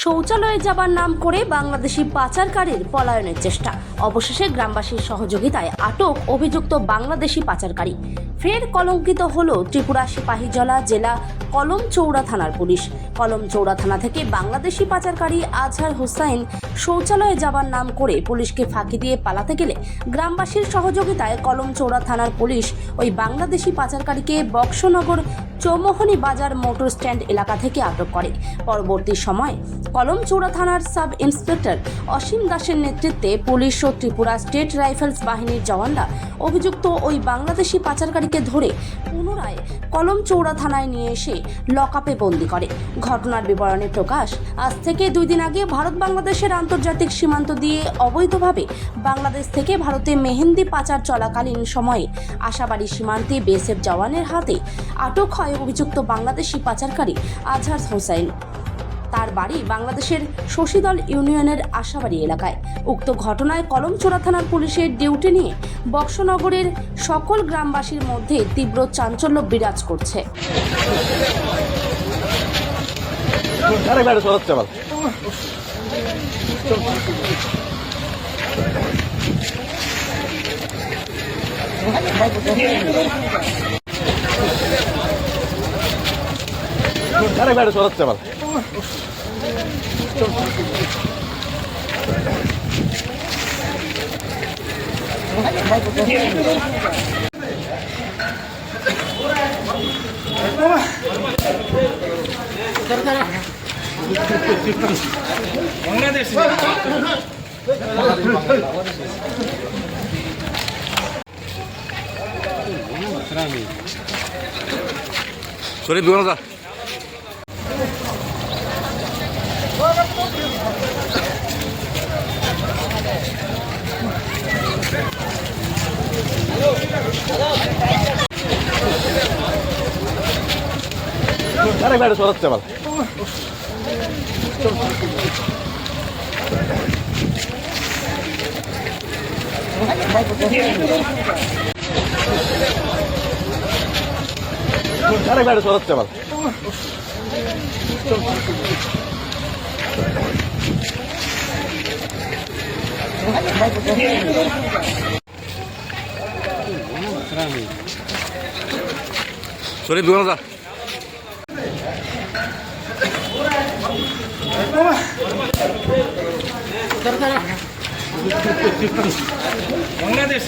শৌচালয়ে যাবার নাম করে বাংলাদেশি পাচারকারীর পলায়নের চেষ্টা। অবশেষে গ্রামবাসীর সহযোগিতায় আটক অভিযুক্ত বাংলাদেশি পাচারকারী। ফের কলঙ্কিত হল ত্রিপুরা সিপাহীজলা জেলা কলমচৌড়া থানার পুলিশ। কলমচৌড়া থানা থেকে বাংলাদেশি পাচারকারী আজহার হোসাইন শৌচালয়ে যাবার নাম করে পুলিশকে ফাঁকি দিয়ে পালাতে গেলে গ্রামবাসীর সহযোগিতায় কলমচৌড়া থানার পুলিশ ওই বাংলাদেশি পাচারকারীকে বক্সনগর চৌমোহনী বাজার মোটর স্ট্যান্ড এলাকা থেকে আটক করে। পরবর্তী সময় কলমচৌড়া থানার সাব ইন্সপেক্টর অসীম দাসের নেতৃত্বে পুলিশ ও ত্রিপুরা স্টেট রাইফেলস বাহিনীর জওয়ানরা অভিযুক্ত ওই বাংলাদেশি পাচারকারীকে ধরে পুনরায় কলমচৌড়া থানায় নিয়ে এসে লকআপে বন্দী করে। ঘটনার বিবরণে প্রকাশ, আজ থেকে 2 দিন আগে ভারত বাংলাদেশের আন্তর্জাতিক সীমান্ত দিয়ে অবৈধভাবে বাংলাদেশ থেকে ভারতে মেহেন্দি পাচার চলাকালীন সময়ে আশাবাড়ি সীমান্তে বিএসএফ জওয়ানের হাতে আটক হয় অভিযুক্ত বাংলাদেশি পাচারকারী আজহার হোসাইন। তার বাড়ি বাংলাদেশের শশীদল ইউনিয়নের আশাবাড়ি এলাকায়। উক্ত ঘটনায় কলমচৌড়া থানার পুলিশের ডিউটি নিয়ে বক্সনগরের সকল গ্রামবাসীর মধ্যে তীব্র চাঞ্চল্য বিরাজ করছে। Sorry, bukan apa? Ada yang ada suara cepat. Ada yang ada suara cepat. Sorry, bukan apa? Bangladesh.